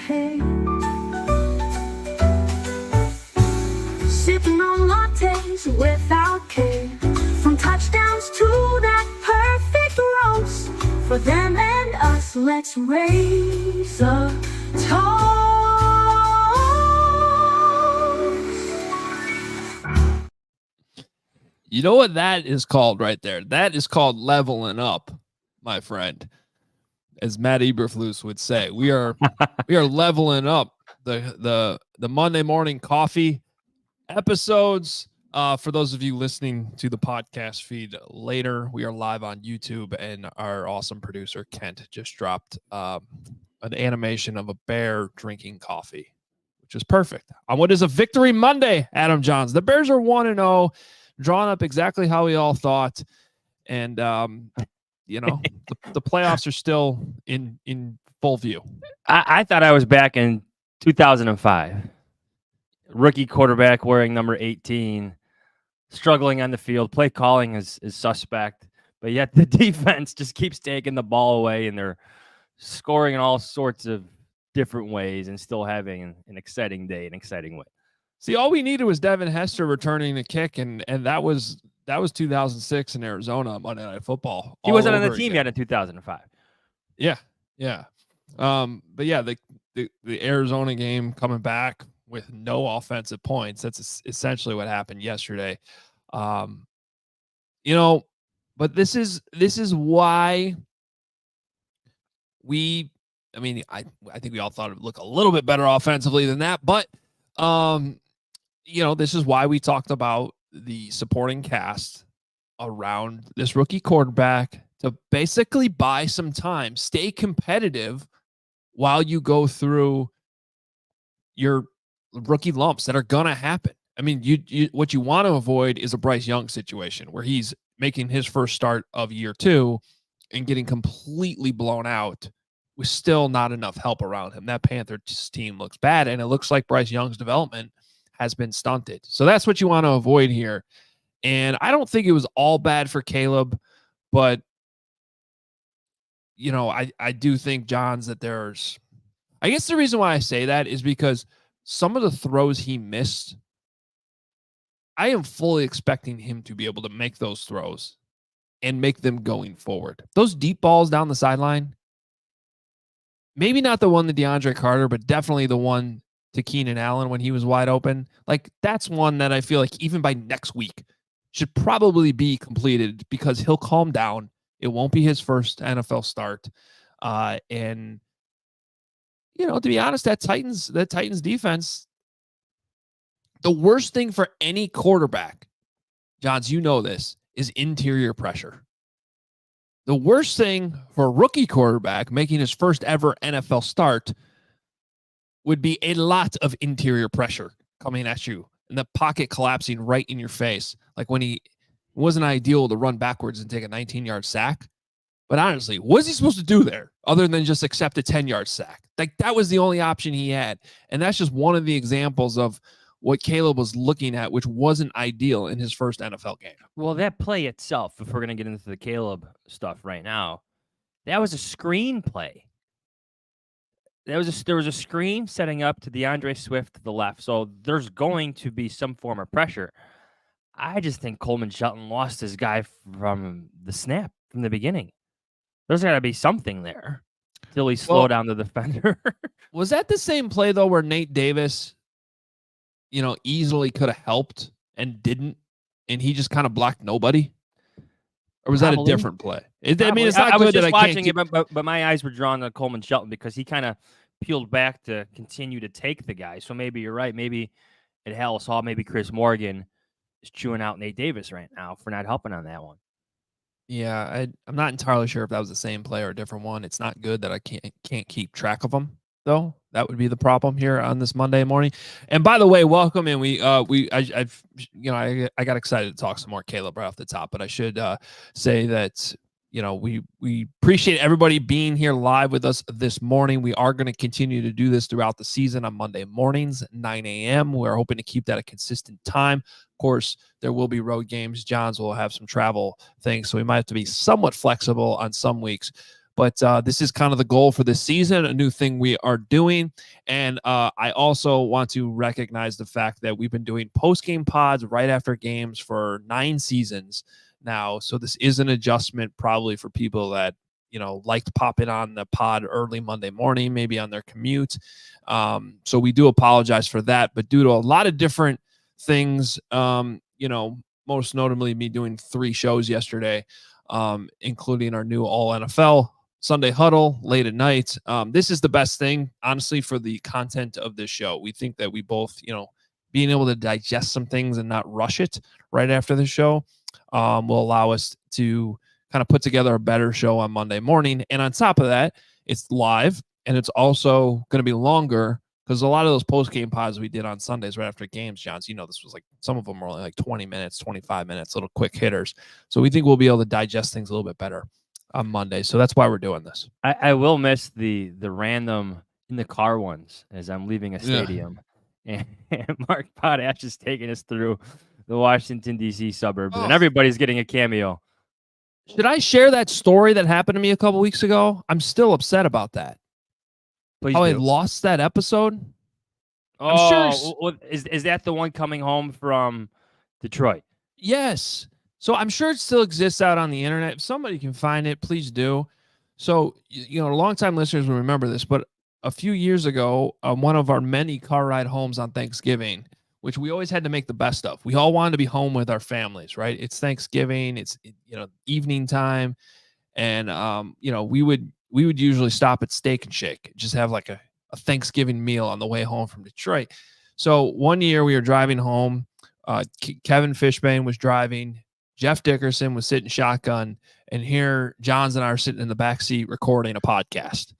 pay. Sipping on lattes without care. From touchdowns to that perfect roast. For them and us, let's raise a toast. You know what that is called right there? That is called leveling up, my friend. As Matt Eberflus would say, we are leveling up the Monday morning coffee episodes. For those of you listening to the podcast feed later, we are live on YouTube, and our awesome producer Kent just dropped an animation of a bear drinking coffee, which is perfect on what is a victory Monday. Adam Johns, the Bears are 1-0, drawn up exactly how we all thought, and you know, the playoffs are still in full view. I thought I was back in 2005. Rookie quarterback wearing number 18, struggling on the field. Play calling is suspect, but yet the defense just keeps taking the ball away, and they're scoring in all sorts of different ways and still having an exciting day, an exciting win. See, all we needed was Devin Hester returning the kick, and that was 2006 in Arizona Monday Night Football. He wasn't on the team yet in 2005. Yeah. But yeah, the Arizona game coming back with no offensive points. That's essentially what happened yesterday. You know, but this is why I think we all thought it would look a little bit better offensively than that, but you know, this is why we talked about the supporting cast around this rookie quarterback to basically buy some time, stay competitive while you go through your rookie lumps that are going to happen. I mean, you what you want to avoid is a Bryce Young situation where he's making his first start of year 2 and getting completely blown out with still not enough help around him. That Panthers team looks bad, and it looks like Bryce Young's development has been stunted. So that's what you want to avoid here. And I don't think it was all bad for Caleb, but you know, I do think, Johns, that I guess the reason why I say that is because some of the throws he missed, I am fully expecting him to be able to make those throws and make them going forward. Those deep balls down the sideline, maybe not the one to DeAndre Carter, but definitely the one to Keenan Allen when he was wide open. Like, that's one that I feel like even by next week should probably be completed because he'll calm down. It won't be his first NFL start. And, you know, to be honest, that Titans defense, the worst thing for any quarterback, Johns, you know this, is interior pressure. The worst thing for a rookie quarterback making his first ever NFL start would be a lot of interior pressure coming at you and the pocket collapsing right in your face. Like when it wasn't ideal to run backwards and take a 19-yard sack. But honestly, what is he supposed to do there other than just accept a 10-yard sack? Like, that was the only option he had. And that's just one of the examples of what Caleb was looking at, which wasn't ideal in his first NFL game. Well, that play itself, if we're going to get into the Caleb stuff right now, that was a screen play. There was a screen setting up to DeAndre Swift to the left, so there's going to be some form of pressure. I just think Coleman Shelton lost his guy from the snap, from the beginning. There's got to be something there till he slowed down the defender. Was that the same play, though, where Nate Davis, you know, easily could have helped and didn't, and he just kind of blocked nobody? Or was that a different play? I mean, it's not good that I watching can't it, but my eyes were drawn to Coleman Shelton because he kind of peeled back to continue to take the guy. So maybe you're right. Maybe at Hallis Hall, maybe Chris Morgan is chewing out Nate Davis right now for not helping on that one. Yeah, I'm not entirely sure if that was the same play or a different one. It's not good that I can't keep track of them, though. That would be the problem here on this Monday morning. And by the way, welcome. And I got excited to talk some more Caleb right off the top, but I should say that, you know, we appreciate everybody being here live with us this morning. We are going to continue to do this throughout the season on Monday mornings, 9 a.m. We're hoping to keep that a consistent time. Of course, there will be road games. Johns will have some travel things, so we might have to be somewhat flexible on some weeks. But this is kind of the goal for this season, a new thing we are doing. And I also want to recognize the fact that we've been doing post-game pods right after games for 9 seasons now. So this is an adjustment probably for people that, like to pop in on the pod early Monday morning, maybe on their commute. So we do apologize for that. But due to a lot of different things, most notably me doing 3 shows yesterday, including our new All NFL Sunday Huddle late at night. This is the best thing, honestly, for the content of this show. We think that we both, being able to digest some things and not rush it right after the show will allow us to kind of put together a better show on Monday morning. And on top of that, it's live and it's also going to be longer because a lot of those post-game pods we did on Sundays right after games, Johns, this was like some of them were only like 20 minutes, 25 minutes, little quick hitters. So we think we'll be able to digest things a little bit better on Monday. So that's why we're doing this. I will miss the random in the car ones as I'm leaving a stadium. Yeah. And Mark Potash is taking us through the Washington, D.C. suburbs, and everybody's getting a cameo. Should I share that story that happened to me a couple weeks ago? I'm still upset about that. Please How do. I lost that episode? I'm sure. Is that the one coming home from Detroit? Yes. So I'm sure it still exists out on the internet. If somebody can find it, please do. So, longtime listeners will remember this, but a few years ago, one of our many car ride homes on Thanksgiving, which we always had to make the best of. We all wanted to be home with our families, right? It's Thanksgiving, it's evening time, and we would usually stop at Steak and Shake, just have like a Thanksgiving meal on the way home from Detroit. So one year we were driving home. Kevin Fishbane was driving. Jeff Dickerson was sitting shotgun, and here Johns and I are sitting in the back seat recording a podcast.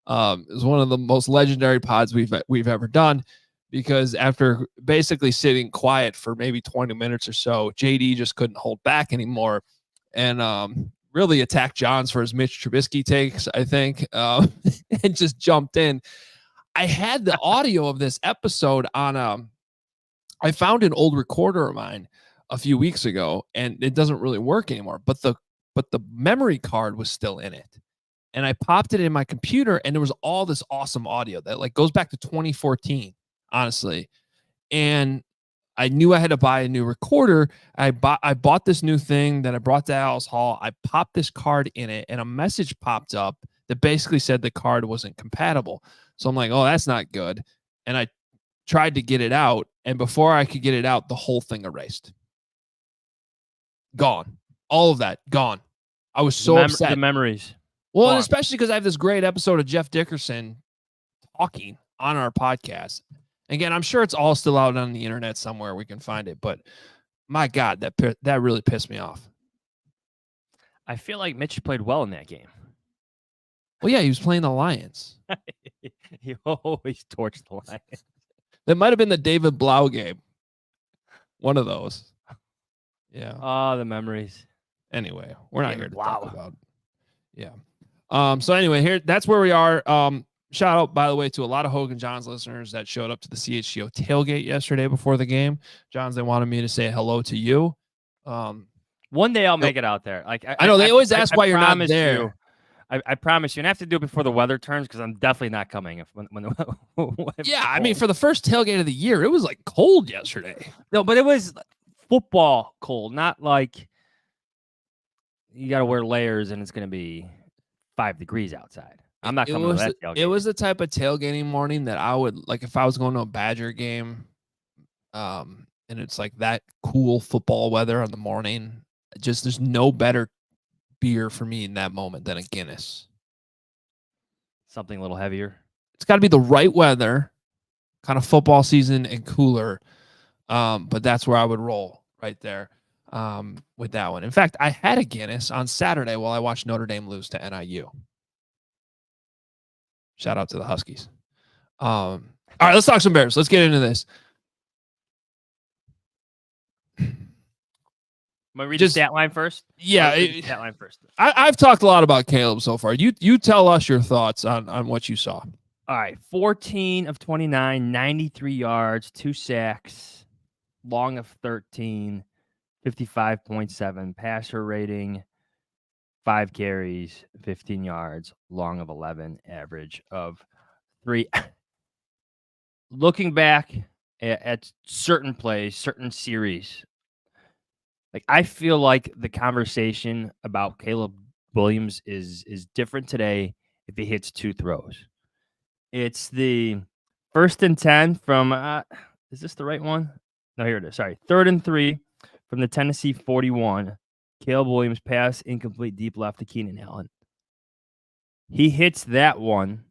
It was one of the most legendary pods we've ever done, because after basically sitting quiet for maybe 20 minutes or so, JD just couldn't hold back anymore, and really attacked Johns for his Mitch Trubisky takes, I think, and just jumped in. I had the audio of this episode on I found an old recorder of mine a few weeks ago, and it doesn't really work anymore, but the memory card was still in it. And I popped it in my computer, and there was all this awesome audio that like goes back to 2014, honestly. And I knew I had to buy a new recorder. I bought this new thing that I brought to Alice Hall. I popped this card in it, and a message popped up that basically said the card wasn't compatible. So I'm like, oh, that's not good. And I tried to get it out, and before I could get it out, the whole thing erased. Gone. All of that gone. I was so upset. The memories. Well, and especially because I have this great episode of Jeff Dickerson talking on our podcast. Again, I'm sure it's all still out on the internet somewhere. We can find it, but my God, that really pissed me off. I feel like Mitch played well in that game. Well, yeah, he was playing the Lions. He always torched the Lions. That might have been the David Blau game. One of those. Yeah. Oh, the memories. Anyway, we're not here to talk about. Yeah. So anyway, that's where we are. Shout out, by the way, to a lot of Hoge Jahns listeners that showed up to the CHGO tailgate yesterday before the game. Johns, they wanted me to say hello to you. One day I'll make it out there. Like I know they always ask why you're not there. I promise you, and I have to do it before the weather turns because I'm definitely not coming. When yeah, I mean, for the first tailgate of the year, it was like cold yesterday. No, but it was football cold, not like you got to wear layers and it's going to be 5 degrees outside. I'm not coming to that tailgate. It was the type of tailgating morning that I would like if I was going to a Badger game, and it's like that cool football weather in the morning. Just there's no better beer for me in that moment than a Guinness. Something a little heavier. It's got to be the right weather, kind of football season and cooler. But that's where I would roll right there with that one. In fact, I had a Guinness on Saturday while I watched Notre Dame lose to NIU. Shout out to the Huskies. All right, let's talk some Bears. Let's get into this. Want to read the stat line first? Yeah, stat line first. I've talked a lot about Caleb so far. You tell us your thoughts on what you saw. All right, 14 of 29, 93 yards, 2 sacks, long of 13, 55.7 passer rating. 5 carries, 15 yards, long of 11, average of 3. Looking back at certain plays, certain series, like I feel like the conversation about Caleb Williams is different today if he hits 2 throws. It's the 1st and 10 from is this the right one? No, here it is. Sorry. 3rd and 3 from the Tennessee 41. Caleb Williams pass incomplete deep left to Keenan Allen. He hits that one.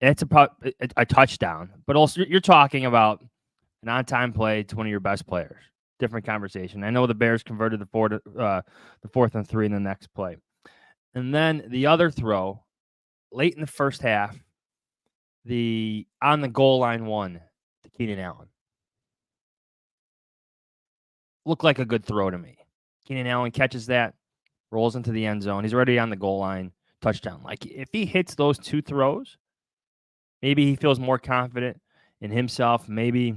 It's a touchdown, but also you're talking about an on-time play to one of your best players. Different conversation. I know the Bears converted the 4th and 3 in the next play. And then the other throw, late in the first half, the on the goal line one to Keenan Allen. Looked like a good throw to me. Keenan Allen catches that, rolls into the end zone. He's already on the goal line, touchdown. Like if he hits those 2 throws, maybe he feels more confident in himself. Maybe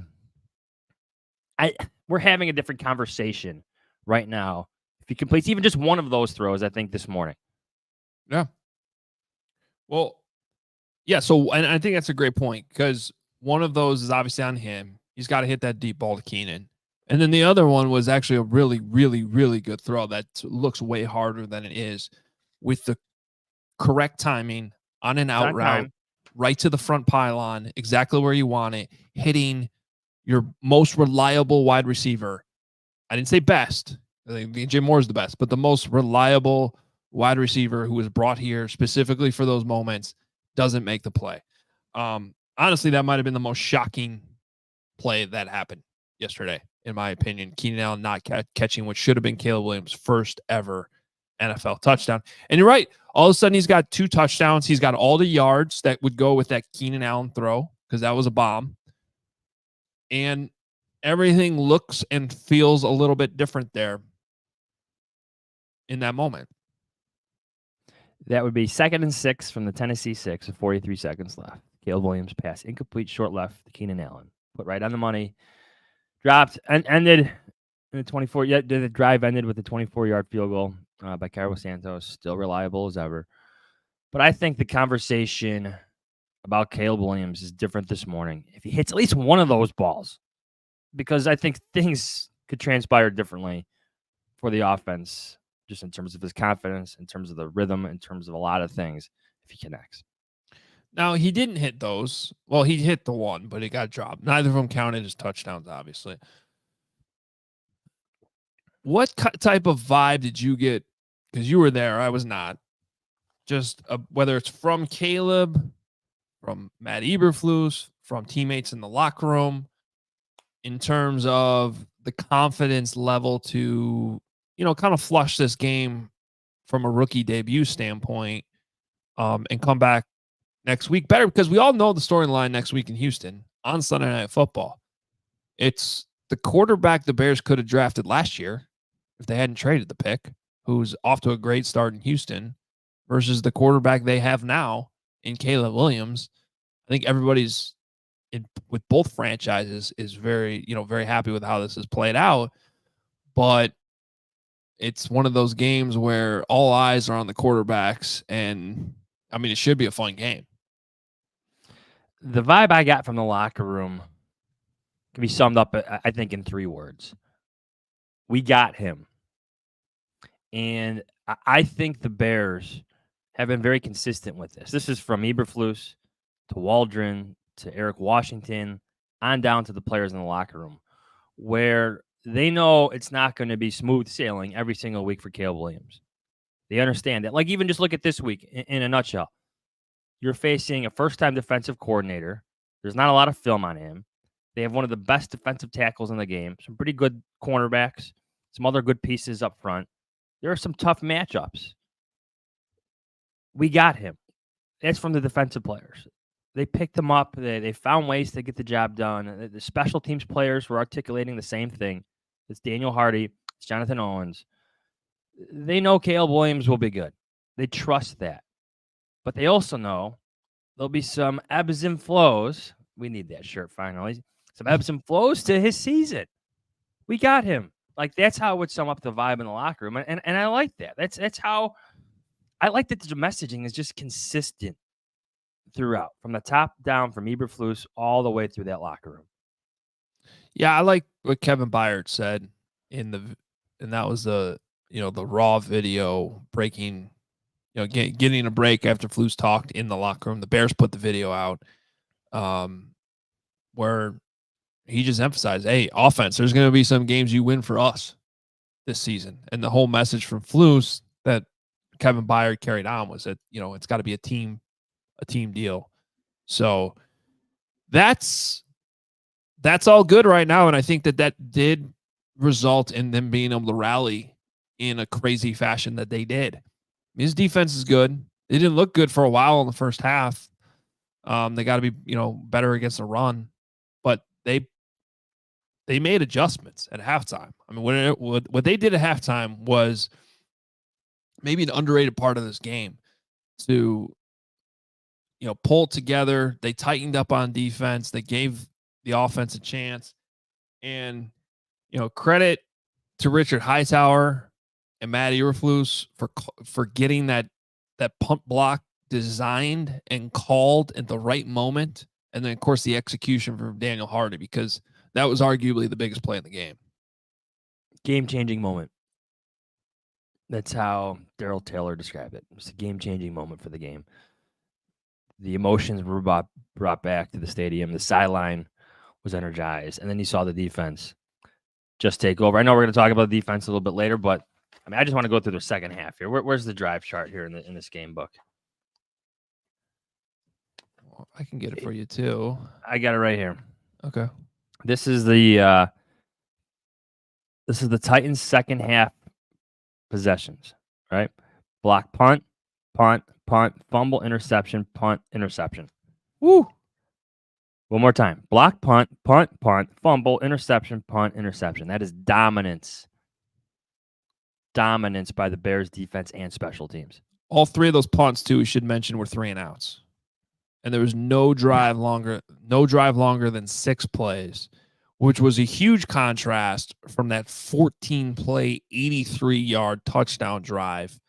we're having a different conversation right now. If he completes even just one of those throws, I think this morning. Yeah. Well, yeah. So, and I think that's a great point because one of those is obviously on him. He's got to hit that deep ball to Keenan. And then the other one was actually a really, really, really good throw that looks way harder than it is with the correct timing on an out route, right to the front pylon, exactly where you want it, hitting your most reliable wide receiver. I didn't say best. I think DJ Moore is the best, but the most reliable wide receiver who was brought here specifically for those moments doesn't make the play. Honestly, that might have been the most shocking play that happened yesterday, in my opinion. Keenan Allen not catching what should have been Caleb Williams' first ever NFL touchdown. And you're right. All of a sudden, he's got 2 touchdowns. He's got all the yards that would go with that Keenan Allen throw because that was a bomb. And everything looks and feels a little bit different there in that moment. That would be 2nd and 6 from the Tennessee 6 with 43 seconds left. Caleb Williams pass incomplete short left to Keenan Allen. Put right on the money. Dropped and ended in the 24. Yeah, the drive ended with a 24-yard field goal by Carlos Santos. Still reliable as ever. But I think the conversation about Caleb Williams is different this morning. If he hits at least one of those balls, because I think things could transpire differently for the offense, just in terms of his confidence, in terms of the rhythm, in terms of a lot of things, if he connects. Now, he didn't hit those. Well, he hit the one, but it got dropped. Neither of them counted as touchdowns, obviously. What type of vibe did you get? Because you were there. I was not. Just whether it's from Caleb, from Matt Eberflus, from teammates in the locker room, in terms of the confidence level to, kind of flush this game from a rookie debut standpoint and come back next week better, because we all know the storyline next week in Houston on Sunday Night Football. It's the quarterback the Bears could have drafted last year if they hadn't traded the pick, who's off to a great start in Houston, versus the quarterback they have now in Caleb Williams. I think everybody's with both franchises is very, very happy with how this has played out. But it's one of those games where all eyes are on the quarterbacks, and I mean, it should be a fun game. The vibe I got from the locker room can be summed up, I think, in 3 words. We got him. And I think the Bears have been very consistent with this. This is from Eberflus to Waldron to Eric Washington on down to the players in the locker room, where they know it's not going to be smooth sailing every single week for Caleb Williams. They understand that. Like, even just look at this week in a nutshell. You're facing a first-time defensive coordinator. There's not a lot of film on him. They have one of the best defensive tackles in the game, some pretty good cornerbacks, some other good pieces up front. There are some tough matchups. We got him. That's from the defensive players. They picked him up. They found ways to get the job done. The special teams players were articulating the same thing. It's Daniel Hardy. It's Jonathan Owens. They know Caleb Williams will be good. They trust that. But they also know there'll be some ebbs and flows. We need that shirt finally. Some ebbs and flows to his season. We got him. Like that's how I would sum up the vibe in the locker room, and I like that. That's how I like that the messaging is just consistent throughout, from the top down, from Eberflus all the way through that locker room. Yeah, I like what Kevin Byard said and that was the the raw video breaking, getting a break after Flus talked in the locker room. The Bears put the video out, where he just emphasized, "Hey, offense, there's going to be some games you win for us this season." And the whole message from Flus that Kevin Byard carried on was that it's got to be a team deal. So that's all good right now, and I think that did result in them being able to rally in a crazy fashion that they did. His defense is good. They didn't look good for a while in the first half. They got to be better against the run, but they made adjustments at halftime. I mean, what they did at halftime was maybe an underrated part of this game to pull together. They tightened up on defense. They gave the offense a chance, and credit to Richard Hightower and Matt Eberflus for getting that punt block designed and called at the right moment, and then of course the execution from Daniel Hardy, because that was arguably the biggest play in the game. Game-changing moment. That's how Darrell Taylor described it. It's a game-changing moment for the game. The emotions were brought back to the stadium. The sideline was energized, and then you saw the defense just take over. I know we're going to talk about the defense a little bit later, but I mean, I just want to go through the second half here. Where's the drive chart here in this game book? Well, I can get it for you too. I got it right here. Okay. This is the Titans' second half possessions, right? Block, punt, fumble, interception, punt, interception. Woo! One more time. Block, punt, fumble, interception, punt, interception. That is dominance. Dominance by the Bears defense and special teams. All three of those punts, too, we should mention, were 3 and outs. And there was no drive longer than 6 plays, which was a huge contrast from that 14-play, 83-yard touchdown drive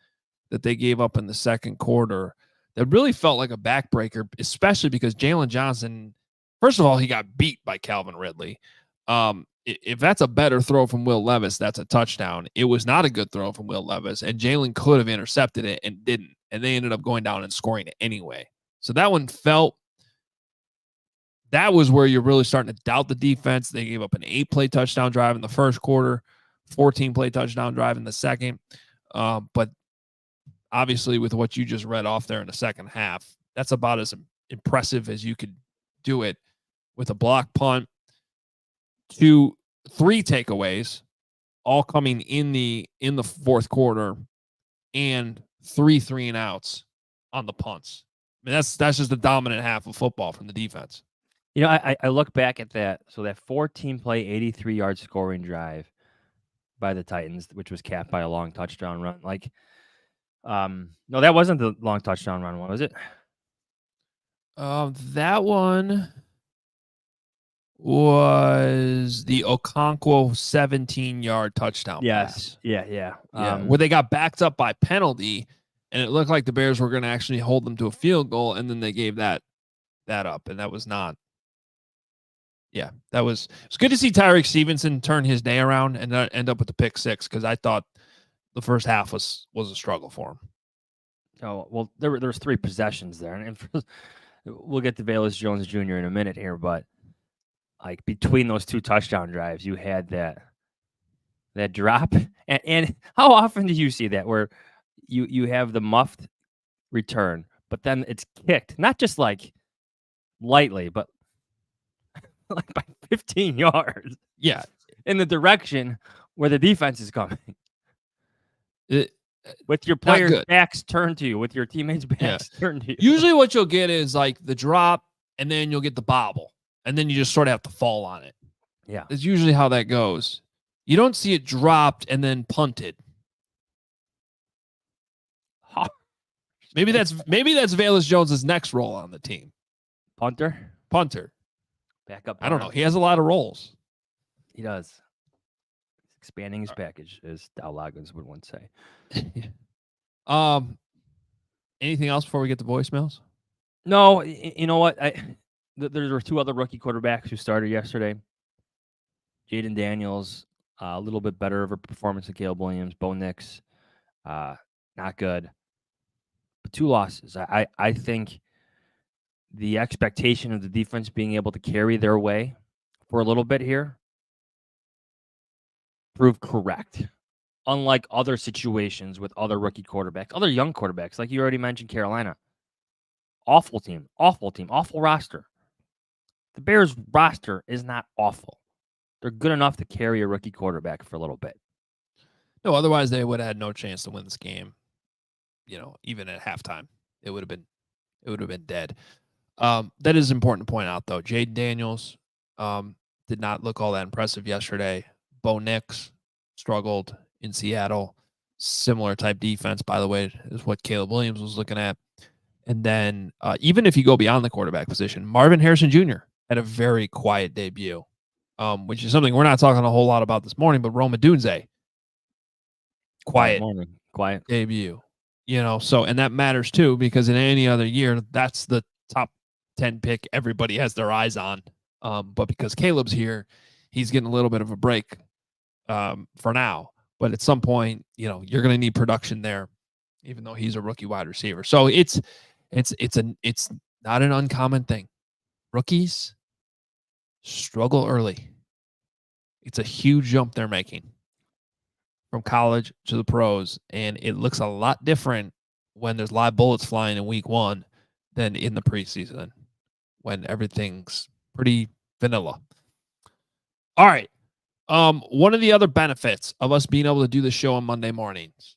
that they gave up in the second quarter. That really felt like a backbreaker, especially because Jalen Johnson, first of all, he got beat by Calvin Ridley. If that's a better throw from Will Levis, that's a touchdown. It was not a good throw from Will Levis, and Jalen could have intercepted it and didn't. And they ended up going down and scoring it anyway. So that one that was where you're really starting to doubt the defense. They gave up an 8-play touchdown drive in the first quarter, 14-play touchdown drive in the second. But obviously, with what you just read off there in the second half, that's about as impressive as you could do it, with a block punt, 3 takeaways, all coming in the fourth quarter, and 3 and outs on the punts. I mean, that's just a dominant half of football from the defense. I look back at that. So that 14-play, 83-yard scoring drive by the Titans, which was capped by a long touchdown run. No, that wasn't the long touchdown run, was it? That one was the Okonkwo 17-yard touchdown pass. Yeah. Where they got backed up by penalty, and it looked like the Bears were going to actually hold them to a field goal, and then they gave that up, and that was not. Yeah, it's good to see Tyreek Stevenson turn his day around and end up with the pick 6, because I thought the first half was a struggle for him. Oh, well, there was 3 possessions there, and we'll get to Velus Jones Jr. in a minute here, but like between those 2 touchdown drives, you had that drop, and how often do you see that where you have the muffed return, but then it's kicked, not just like lightly, but like by 15 yards. Yeah, in the direction where the defense is coming. With your players' backs turned to you, with your teammates' backs turned to you. Usually what you'll get is like the drop, and then you'll get the bobble, and then you just sort of have to fall on it. Yeah. That's usually how that goes. You don't see it dropped and then punted. Maybe that's Velus Jones's next role on the team. Punter. Punter. Back up. I don't know. He has a lot of roles. He does. Expanding his package, as Dow Loggins would once say. Anything else before we get to voicemails? No, you know what? There were 2 other rookie quarterbacks who started yesterday. Jaden Daniels, a little bit better of a performance than Caleb Williams. Bo Nix, not good. But 2 losses. I think the expectation of the defense being able to carry their way for a little bit here proved correct. Unlike other situations with other rookie quarterbacks, other young quarterbacks, like you already mentioned, Carolina. Awful team, awful roster. The Bears roster is not awful. They're good enough to carry a rookie quarterback for a little bit. No, otherwise they would have had no chance to win this game. Even at halftime, it would have been dead. That is important to point out, though. Jaden Daniels did not look all that impressive yesterday. Bo Nix struggled in Seattle. Similar type defense, by the way, is what Caleb Williams was looking at. And then even if you go beyond the quarterback position, Marvin Harrison Jr. had a very quiet debut, which is something we're not talking a whole lot about this morning, but Rome Odunze, quiet debut. And that matters too, because in any other year, that's the top 10 pick everybody has their eyes on. But because Caleb's here, he's getting a little bit of a break for now. But at some point, you're going to need production there, even though he's a rookie wide receiver. So it's not an uncommon thing. Rookies struggle early. It's a huge jump they're making from college to the pros, and it looks a lot different when there's live bullets flying in week 1 than in the preseason when everything's pretty vanilla. All right. One of the other benefits of us being able to do the show on Monday mornings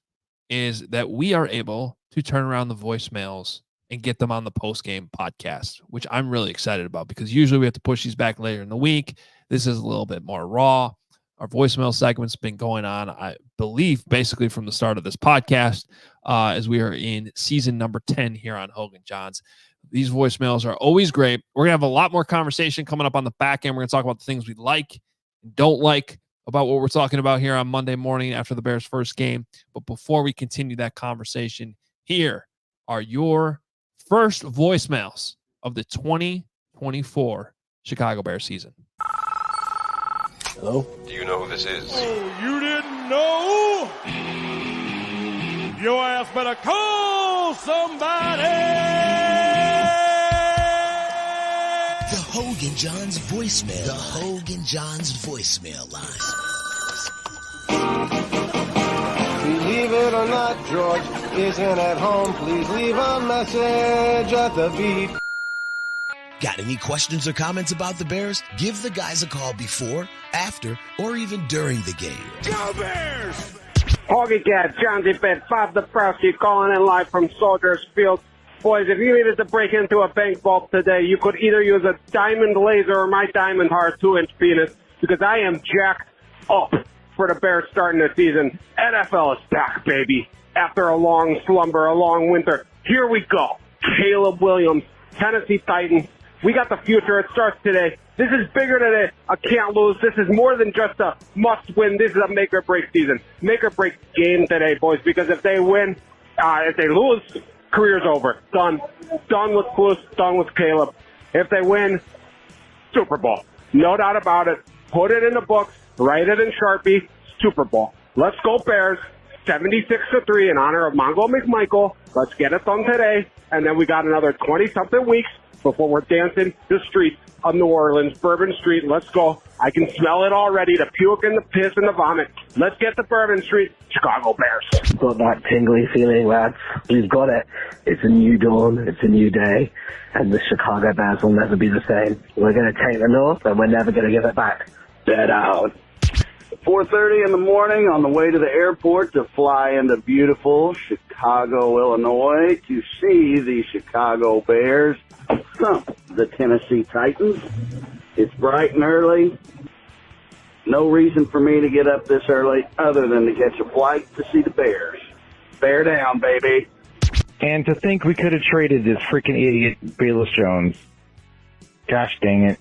is that we are able to turn around the voicemails and get them on the post-game podcast, which I'm really excited about because usually we have to push these back later in the week. This is a little bit more raw. Our voicemail segment's been going on, I believe, basically from the start of this podcast, as we are in season number 10 here on Hoge Jahns. These voicemails are always great. We're going to have a lot more conversation coming up on the back end. We're going to talk about the things we like and don't like about what we're talking about here on Monday morning after the Bears' first game. But before we continue that conversation, here are your first voicemails of the 2024 Chicago Bears season. Hello? Do you know who this is? Oh, you didn't know? Your ass better call somebody! The Hoge Jahns voicemail. The Hoge Jahns voicemail line. Believe it or not, George isn't at home. Please leave a message at the beep. Got any questions or comments about the Bears? Give the guys a call before, after, or even during the game. Go Bears! Hoge Jahns, Bet 5 Dabrowski calling in live from Soldiers Field. Boys, if you needed to break into a bank vault today, you could either use a diamond laser or my diamond heart 2-inch penis, because I am jacked up for the Bears starting the season. NFL is back, baby. After a long slumber, a long winter, here we go. Caleb Williams, Tennessee Titans. We got the future. It starts today. This is bigger than a can't lose. This is more than just a must win. This is a make or break season. Make or break game today, boys, because if they win, if they lose, career's over. Done. Done with Clues. Done with Caleb. If they win, Super Bowl. No doubt about it. Put it in the books. Write it in Sharpie. Super Bowl. Let's go Bears. 76-3 in honor of Mongo McMichael. Let's get it done today. And then we got another 20-something weeks before we're dancing the streets of New Orleans, Bourbon Street. Let's go. I can smell it already, the puke and the piss and the vomit. Let's get to Bourbon Street, Chicago Bears. Got that tingly feeling, lads. We've got it. It's a new dawn. It's a new day. And the Chicago Bears will never be the same. We're going to take the North, and we're never going to give it back. Dead out. 4:30 in the morning on the way to the airport to fly into beautiful Chicago, Illinois to see the Chicago Bears thump the Tennessee Titans. It's bright and early. No reason for me to get up this early other than to catch a flight to see the Bears. Bear down, baby. And to think we could have traded this freaking idiot Velus Jones. Gosh dang it.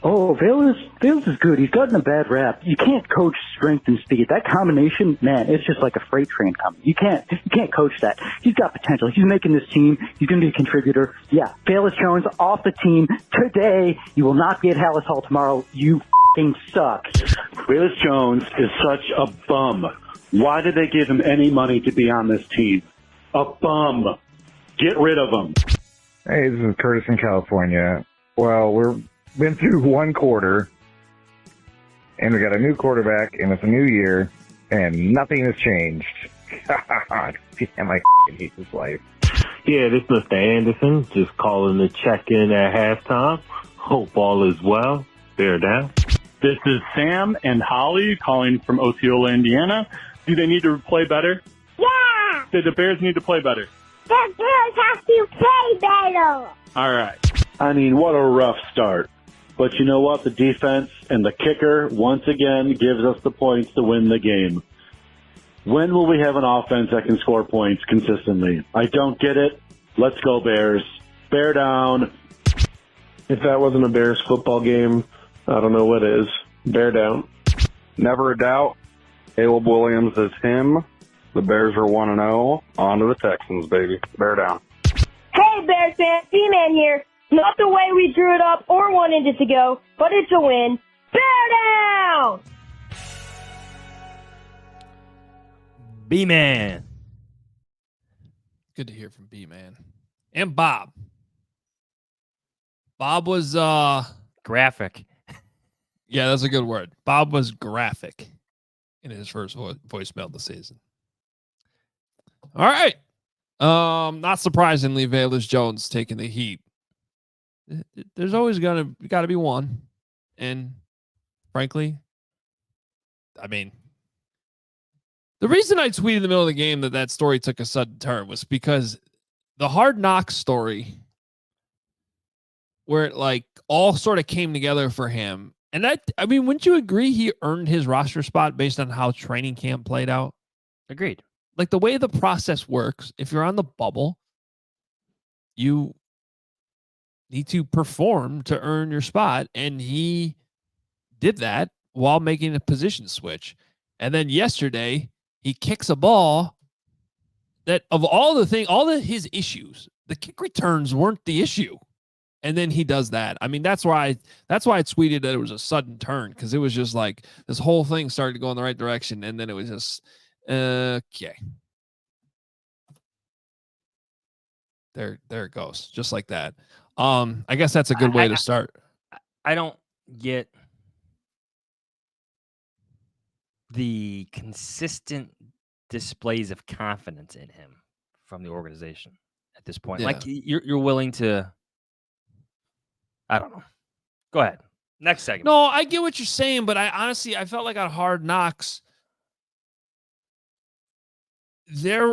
Oh, Velus is good. He's gotten a bad rap. You can't coach strength and speed. That combination, man, it's just like a freight train coming. You can't coach that. He's got potential. He's making this team. He's going to be a contributor. Yeah, Velus Jones off the team today. You will not be at Hallis Hall tomorrow. You f***ing suck. Velus Jones is such a bum. Why did they give him any money to be on this team? A bum. Get rid of him. Hey, this is Curtis in California. Well, we've been through one quarter, and we got a new quarterback, and it's a new year, and nothing has changed. God damn, I hate this life. Yeah, this is Mr. Anderson, just calling to check in at halftime. Hope all is well. Bear down. This is Sam and Holly calling from Osceola, Indiana. Do they need to play better? Yeah! Did the Bears need to play better? The Bears have to play better! All right. I mean, what a rough start. But you know what? The defense and the kicker, once again, gives us the points to win the game. When will we have an offense that can score points consistently? I don't get it. Let's go, Bears. Bear down. If that wasn't a Bears football game, I don't know what is. Bear down. Never a doubt. Caleb Williams is him. The Bears are 1-0. On to the Texans, baby. Bear down. Hey, Bears fans, B-Man here. Not the way we drew it up or wanted it to go, but it's a win. Bear down! B-Man. Good to hear from B-Man. And Bob. Bob was graphic. Yeah, that's a good word. Bob was graphic in his first voicemail of the season. All right. Not surprisingly, Velus Jones taking the heat. There's always got to be one. And frankly, I mean, the reason I tweeted in the middle of the game that story took a sudden turn was because the Hard Knocks story, where it like all sort of came together for him. And I mean, wouldn't you agree he earned his roster spot based on how training camp played out? Agreed. Like the way the process works, if you're on the bubble, you need to perform to earn your spot. And he did that while making a position switch. And then yesterday, he kicks a ball that of all his issues, the kick returns weren't the issue. And then he does that. I mean, that's why I tweeted that it was a sudden turn, because it was just like this whole thing started to go in the right direction. And then it was just, okay. There it goes. Just like that. I guess that's a good way to start. I don't get the consistent displays of confidence in him from the organization at this point. Yeah. Like you're willing to, I don't know. Go ahead. Next segment. No, I get what you're saying, but I honestly felt like on Hard Knocks,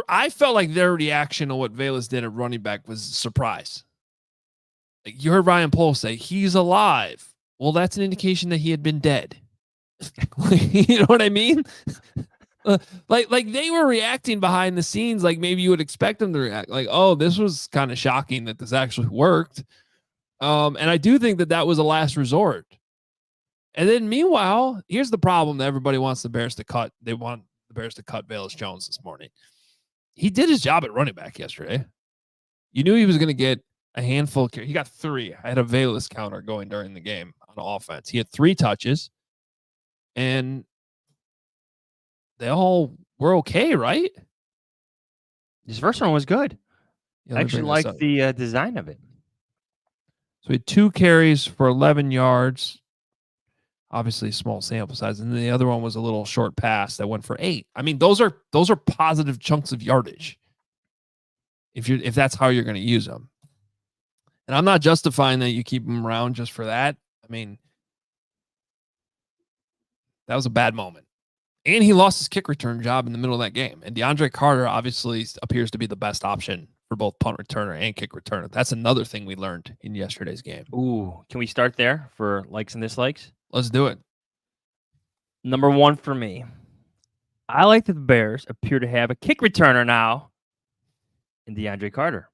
I felt like their reaction to what Velus did at running back was surprise. Like you heard Ryan Pohl say, he's alive. Well, that's an indication that he had been dead. You know what I mean? Like they were reacting behind the scenes like maybe you would expect them to react. Like, oh, this was kind of shocking that this actually worked. And I do think that was a last resort. And then meanwhile, here's the problem that everybody wants the Bears to cut. They want the Bears to cut Velus Jones this morning. He did his job at running back yesterday. You knew he was going to get a handful. He got 3. I had a Velus counter going during the game on offense. He had 3 touches, and they all were okay, right? His first one was good. Yeah, I actually liked the design of it. So he had 2 carries for 11 yards. Obviously, small sample size, and then the other one was a little short pass that went for 8. I mean, those are positive chunks of yardage. If that's how you're going to use them, and I'm not justifying that you keep them around just for that. I mean, that was a bad moment, and he lost his kick return job in the middle of that game. And DeAndre Carter obviously appears to be the best option for both punt returner and kick returner. That's another thing we learned in yesterday's game. Ooh, can we start there for likes and dislikes? Let's do it. Number 1 for me. I like that the Bears appear to have a kick returner now in DeAndre Carter.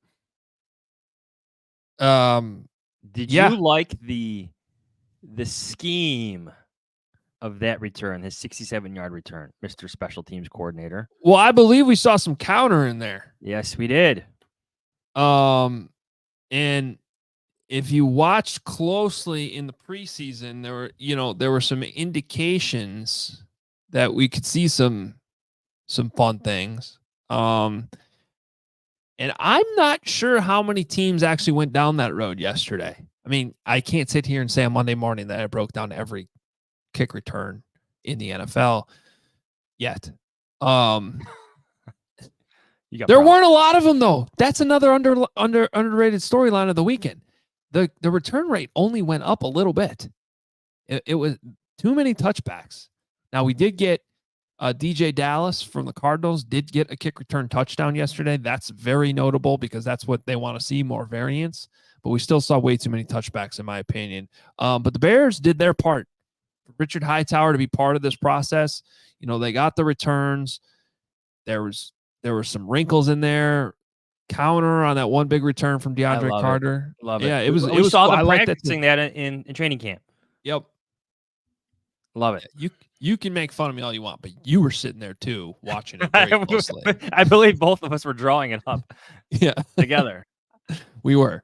Did you like the the scheme of that return, his 67-yard return, Mr. Special Teams Coordinator? Well, I believe we saw some counter in there. Yes, we did. And if you watched closely in the preseason, there were some indications that we could see some fun things. And I'm not sure how many teams actually went down that road yesterday. I mean, I can't sit here and say on Monday morning that I broke down every kick return in the NFL yet. There weren't a lot of them though. That's another underrated storyline of the weekend. The return rate only went up a little bit. It was too many touchbacks. Now we did get DJ Dallas from the Cardinals did get a kick return touchdown yesterday. That's very notable because that's what they want to see, more variance. But we still saw way too many touchbacks, in my opinion. But the Bears did their part. For Richard Hightower to be part of this process, they got the returns. There were some wrinkles in there. Counter on that one big return from DeAndre Carter. Love it. Yeah, it was. We saw them practicing that in training camp. Yep. Love it. You can make fun of me all you want, but you were sitting there too, watching it very closely. I believe both of us were drawing it up. Yeah, together. We were.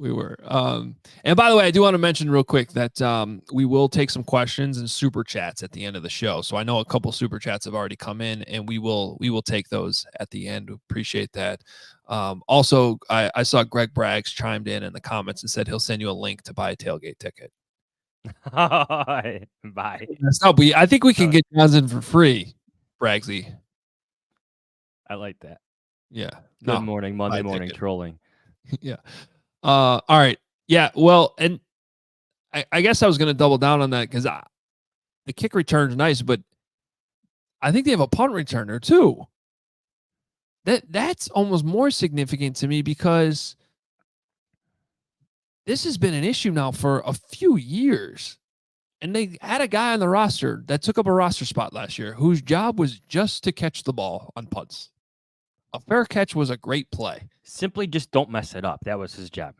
And by the way, I do want to mention real quick that we will take some questions and super chats at the end of the show. So I know a couple super chats have already come in, and we will take those at the end. Appreciate that. Also, I saw Greg Braggs chimed in the comments and said he'll send you a link to buy a tailgate ticket. Bye. I think we can get Johnson for free, Braggsy. I like that. Yeah. Good morning, Monday morning trolling. Yeah. All right. Yeah. Well, and I guess I was going to double down on that because the kick return's nice, but I think they have a punt returner too. That's almost more significant to me because this has been an issue now for a few years. And they had a guy on the roster that took up a roster spot last year whose job was just to catch the ball on punts. A fair catch was a great play. Simply just don't mess it up. That was his job.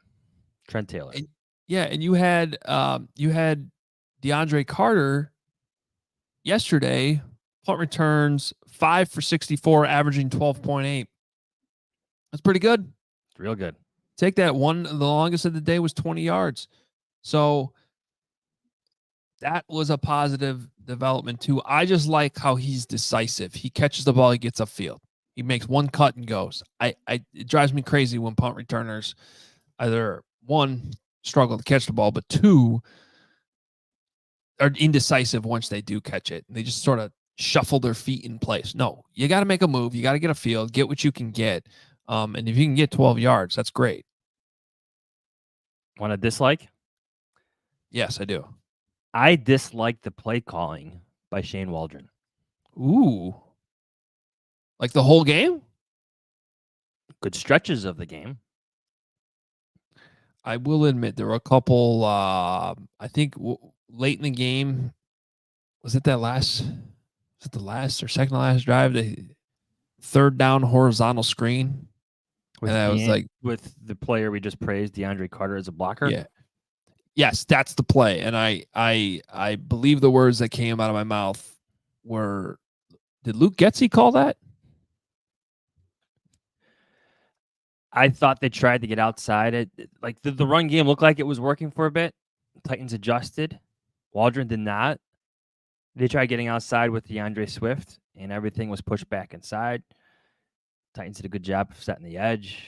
Trent Taylor. And you had DeAndre Carter yesterday, punt returns 5 for 64, averaging 12.8. That's pretty good. It's real good. Take that one. The longest of the day was 20 yards. So that was a positive development too. I just like how he's decisive. He catches the ball, he gets upfield. He makes one cut and goes. It drives me crazy when punt returners either one struggle to catch the ball, but two are indecisive once they do catch it. They just sort of shuffle their feet in place. No, you got to make a move. You got to get a field, get what you can get. And if you can get 12 yards, that's great. Want a dislike? Yes, I do. I dislike the play calling by Shane Waldron. Ooh. Like the whole game? Good stretches of the game. I will admit there were a couple, I think late in the game, was it the last or second to last drive? The third down horizontal screen. And I was like, with the player we just praised, DeAndre Carter, as a blocker. Yeah. Yes, that's the play. And I believe the words that came out of my mouth were, did Luke Getsy call that? I thought they tried to get outside. Like the run game looked like it was working for a bit. Titans adjusted. Waldron did not. They tried getting outside with DeAndre Swift, and everything was pushed back inside. Titans did a good job of setting the edge.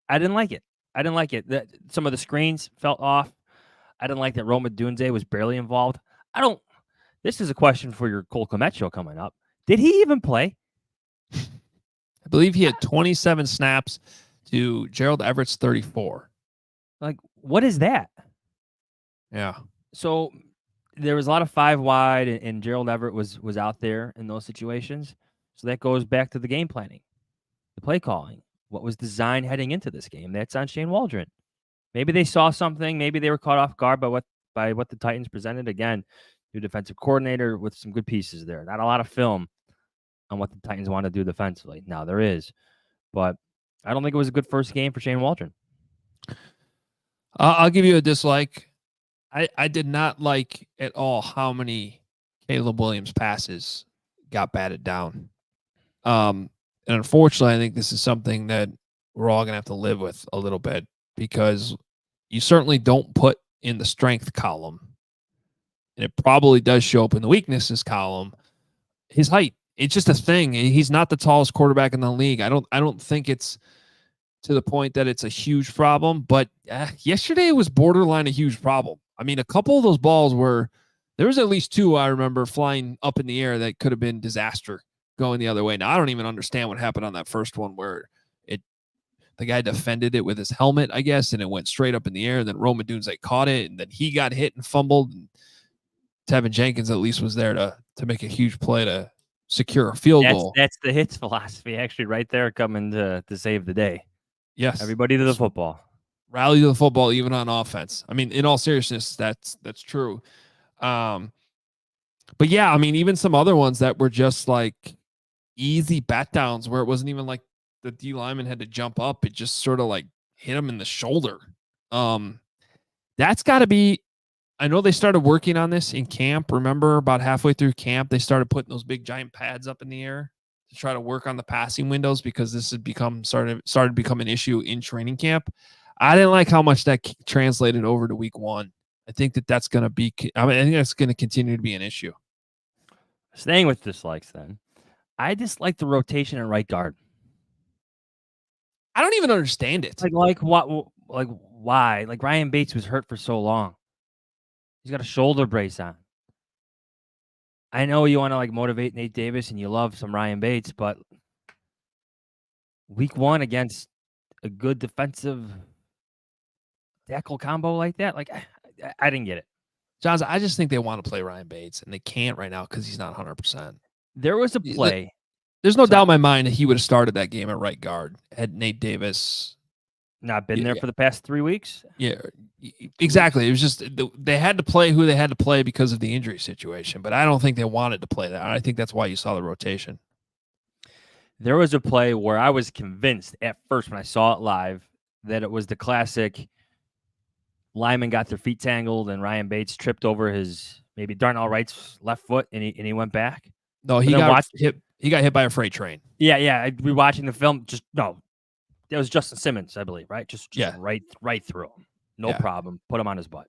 I didn't like it. Some of the screens felt off. I didn't like that Roma Dunze was barely involved. This is a question for your Cole Kmet show coming up. Did he even play? I believe he had 27 snaps to Gerald Everett's 34. Like, what is that? Yeah. So there was a lot of 5 wide, and Gerald Everett was out there in those situations. So that goes back to the game planning, the play calling. What was designed heading into this game? That's on Shane Waldron. Maybe they saw something. Maybe they were caught off guard by what the Titans presented. Again, new defensive coordinator with some good pieces there. Not a lot of film on what the Titans want to do defensively. Now there is, but I don't think it was a good first game for Shane Waldron. I'll give you a dislike. I did not like at all how many Caleb Williams passes got batted down. And unfortunately, I think this is something that we're all going to have to live with a little bit because you certainly don't put in the strength column. And it probably does show up in the weaknesses column. His height, it's just a thing. He's not the tallest quarterback in the league. I don't think it's to the point that it's a huge problem, but yesterday it was borderline a huge problem. I mean, a couple of those balls there was at least two I remember flying up in the air that could have been disaster going the other way. Now, I don't even understand what happened on that first one where the guy defended it with his helmet, I guess, and it went straight up in the air, and then Rome Odunze caught it, and then he got hit and fumbled, and Tevin Jenkins at least was there to make a huge play to secure a field goal. That's the hits philosophy, actually, right there coming to save the day. Yes. Everybody to the football. Rally to the football, even on offense. I mean, in all seriousness, that's true. But yeah, I mean, even some other ones that were just like easy bat downs where it wasn't even like the D lineman had to jump up. It just sort of like hit him in the shoulder. That's got to be, I know they started working on this in camp. Remember, about halfway through camp, they started putting those big giant pads up in the air to try to work on the passing windows because this had started to become an issue in training camp. I didn't like how much that translated over to week one. I think that's going to be, I think that's going to continue to be an issue. Staying with dislikes then. I dislike the rotation at right guard. I don't even understand it. Like what? Like why? Like Ryan Bates was hurt for so long. He's got a shoulder brace on. I know you want to like motivate Nate Davis and you love some Ryan Bates, but week one against a good defensive tackle combo like that, like I didn't get it. Johns, I just think they want to play Ryan Bates and they can't right now because he's not 100%. There was a play. There's no doubt in my mind that he would have started that game at right guard had Nate Davis not been there for the past 3 weeks. Yeah, exactly. It was just they had to play who they had to play because of the injury situation, but I don't think they wanted to play that. I think that's why you saw the rotation. There was a play where I was convinced at first when I saw it live that it was the classic linemen got their feet tangled and Ryan Bates tripped over his maybe Darnell Wright's left foot and he went back. No, he got hit. He got hit by a freight train. Yeah. Rewatching the film, that was Justin Simmons, I believe, right? Just right through him. No problem. Put him on his butt.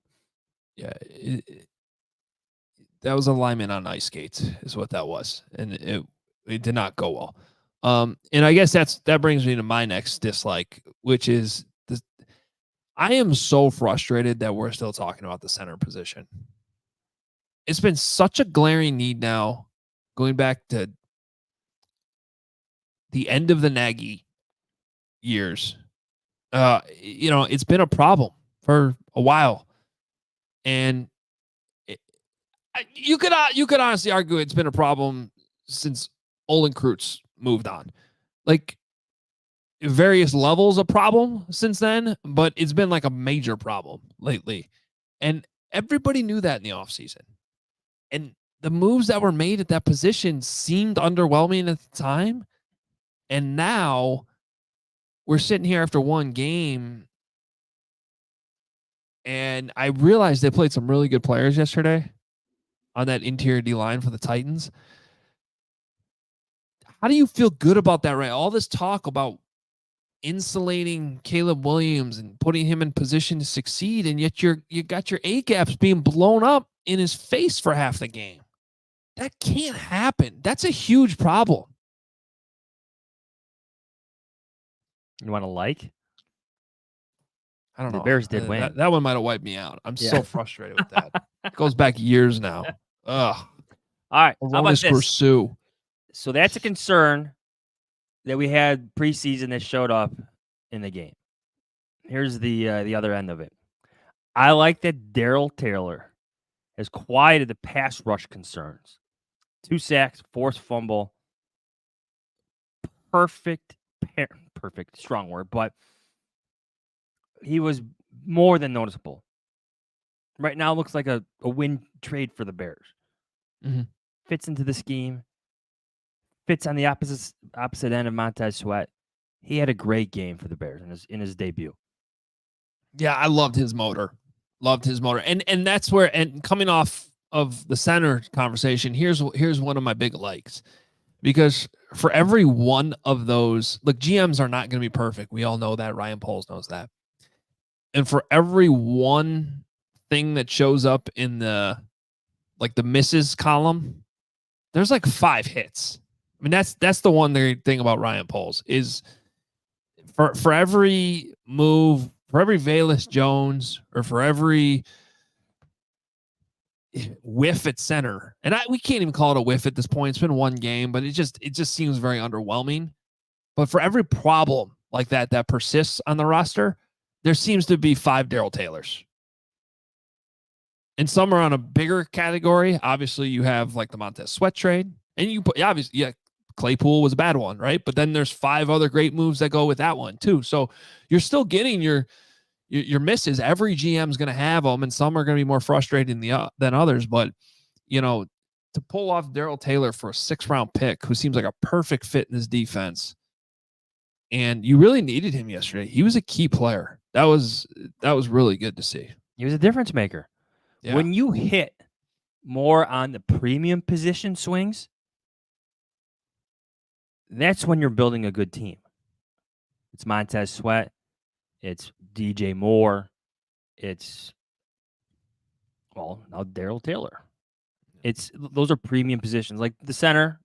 Yeah. That was a lineman on ice skates is what that was. And it did not go well. And I guess that brings me to my next dislike, which is I am so frustrated that we're still talking about the center position. It's been such a glaring need now, going back to the end of the Nagy years. It's been a problem for a while, and you could honestly argue it's been a problem since Olin Kreutz moved on. Like various levels of problem since then, but it's been like a major problem lately, and everybody knew that in the offseason. And the moves that were made at that position seemed underwhelming at the time, and now we're sitting here after one game, and I realized they played some really good players yesterday on that interior D line for the Titans. How do you feel good about that, right? All this talk about insulating Caleb Williams and putting him in position to succeed, and yet you got your A-gaps being blown up in his face for half the game. That can't happen. That's a huge problem. You want to like? I don't know. The Bears did win. That one might have wiped me out. I'm so frustrated with that. It goes back years now. Ugh. All right. How about this? Pursue. So that's a concern that we had preseason that showed up in the game. Here's the other end of it. I like that Darrell Taylor has quieted the pass rush concerns. 2 sacks, forced fumble. Perfect, strong word, but he was more than noticeable. Right now, it looks like a win trade for the Bears. Mm-hmm. Fits into the scheme. Fits on the opposite end of Montez Sweat. He had a great game for the Bears in his debut. Yeah, I loved his motor. Loved his motor. And that's where, and coming off of the center conversation, here's one of my big likes. Because for every one of those, look, GMs are not going to be perfect. We all know that. Ryan Poles knows that. And for every one thing that shows up in the misses column, there's like 5 hits. I mean, that's the one thing about Ryan Poles is for every move, for every Velus Jones, or for every whiff at center, and we can't even call it a whiff at this point. It's been one game, but it just seems very underwhelming. But for every problem like that persists on the roster, there seems to be 5 Daryl Taylors. And some are on a bigger category. Obviously, you have like the Montez Sweat trade, and Claypool was a bad one, right? But then there's 5 other great moves that go with that one too. So you're still getting your misses. Every GM's going to have them, and some are going to be more frustrating than others. But to pull off Daryl Taylor for a 6th-round pick, who seems like a perfect fit in this defense, and you really needed him yesterday. He was a key player. That was really good to see. He was a difference maker. Yeah. When you hit more on the premium position swings, that's when you're building a good team. It's Montez Sweat. It's DJ Moore. It's, now Daryl Taylor. Those are premium positions. Like the center,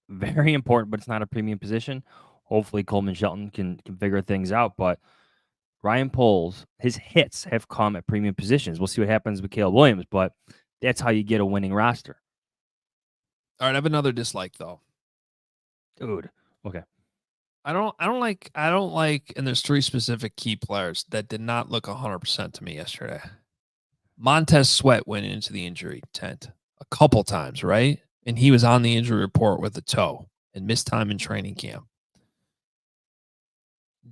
very important, but it's not a premium position. Hopefully Coleman Shelton can figure things out. But Ryan Poles, his hits have come at premium positions. We'll see what happens with Caleb Williams, but that's how you get a winning roster. All right, I have another dislike though. Dude. Okay. I don't like, and there's 3 specific key players that did not look 100% to me yesterday. Montez Sweat went into the injury tent a couple times, right? And he was on the injury report with a toe and missed time in training camp.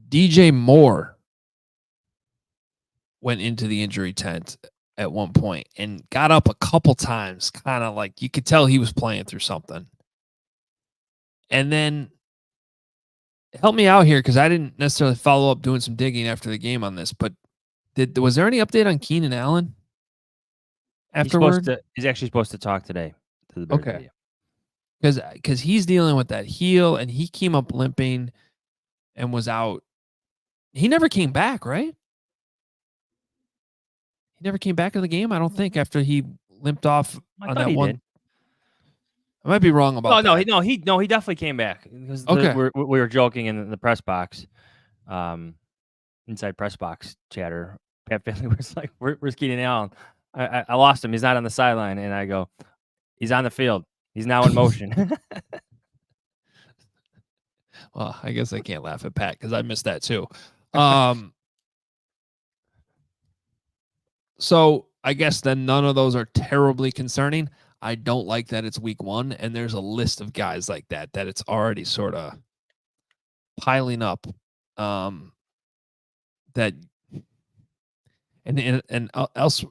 DJ Moore went into the injury tent at one point and got up a couple times, kind of like you could tell he was playing through something. And then help me out here, because I didn't necessarily follow up doing some digging after the game on this, but was there any update on Keenan Allen afterward? He's actually supposed to talk today to the Bears okay. media. Because he's dealing with that heel, and he came up limping and was out. He never came back, right? He never came back in the game, I don't think, after he limped off on that one. Did. I might be wrong about that. No, he definitely came back. Because we were joking in the press box, inside press box chatter. Pat Finley was like, "Where's Keenan Allen? I lost him. He's not on the sideline." And I go, "He's on the field. He's now in motion." Well, I guess I can't laugh at Pat because I missed that too. So I guess then none of those are terribly concerning. I don't like that it's week 1, and there's a list of guys like that it's already sort of piling up. That and else,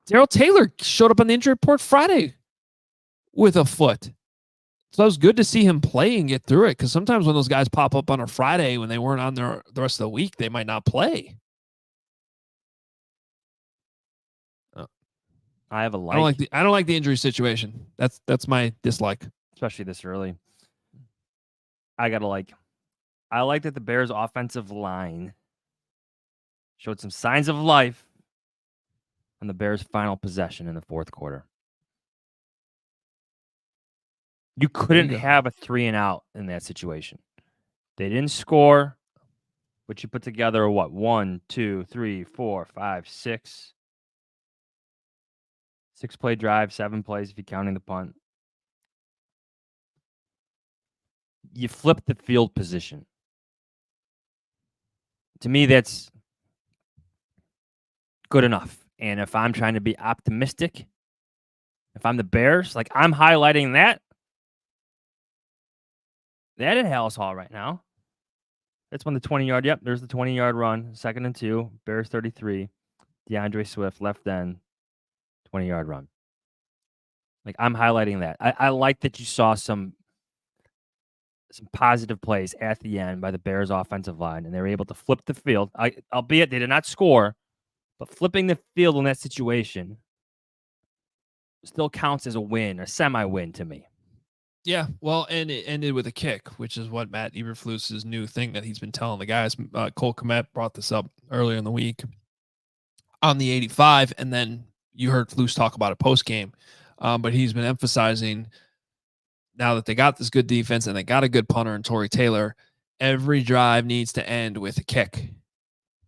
Daryl Taylor showed up on the injury report Friday with a foot. So it was good to see him play and get through it, because sometimes when those guys pop up on a Friday when they weren't on the rest of the week, they might not play. I have a like. I don't like the injury situation. That's my dislike, especially this early. I gotta like. I like that the Bears' offensive line showed some signs of life on the Bears' final possession in the 4th quarter. You couldn't have a 3-and-out in that situation. They didn't score, but you put together a 1, 2, 3, 4, 5, 6. 6-play drive, 7 plays if you're counting the punt. You flip the field position. To me, that's good enough. And if I'm trying to be optimistic, if I'm the Bears, like I'm highlighting that at Hallis Hall right now. That's when the 20-yard, there's the 20-yard run, 2nd and 2, Bears 33, DeAndre Swift, left end, 20-yard run. Like I'm highlighting that. I like that you saw some positive plays at the end by the Bears offensive line, and they were able to flip the field. Albeit they did not score, But flipping the field in that situation still counts as a win, a semi-win to me. Yeah, well, and it ended with a kick, which is what Matt Eberflus's new thing that he's been telling the guys. Cole Kmet brought this up earlier in the week on the 85, and then you heard Flus talk about it post game. But he's been emphasizing now that they got this good defense and they got a good punter in Torrey Taylor, every drive needs to end with a kick.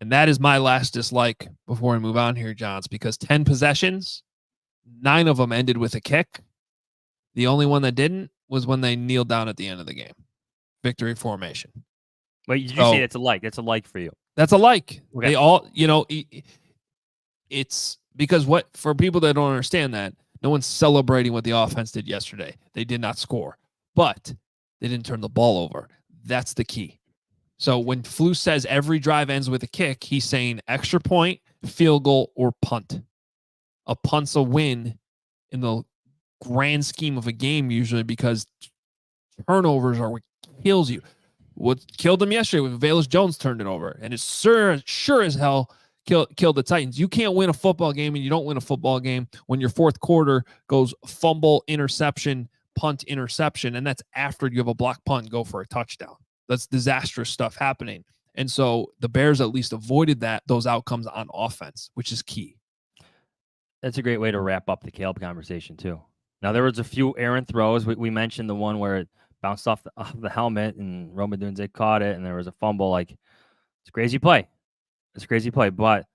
And that is my last dislike before we move on here, Johns, because 10 possessions, 9 of them ended with a kick. The only one that didn't was when they kneeled down at the end of the game. Victory formation. Wait, did you say that's a like? That's a like for you. That's a like. Okay. They all, it's because for people that don't understand that, no one's celebrating what the offense did yesterday. They did not score, but they didn't turn the ball over. That's the key. So when Flus says every drive ends with a kick, he's saying extra point, field goal, or punt. A punt's a win in the grand scheme of a game usually because turnovers are what kills you. What killed them yesterday was Velus Jones turned it over, and it's sure as hell killed the Titans. You can't win a football game, and you don't win a football game when your fourth quarter goes fumble, interception, punt, interception, and that's after you have a block punt and go for a touchdown. That's disastrous stuff happening. And so the Bears at least avoided those outcomes on offense, which is key. That's a great way to wrap up the Caleb conversation, too. Now, there was a few errant throws. We mentioned the one where it bounced off the helmet, and Rome Odunze caught it, and there was a fumble. Like, it's a crazy play. It's a crazy play, but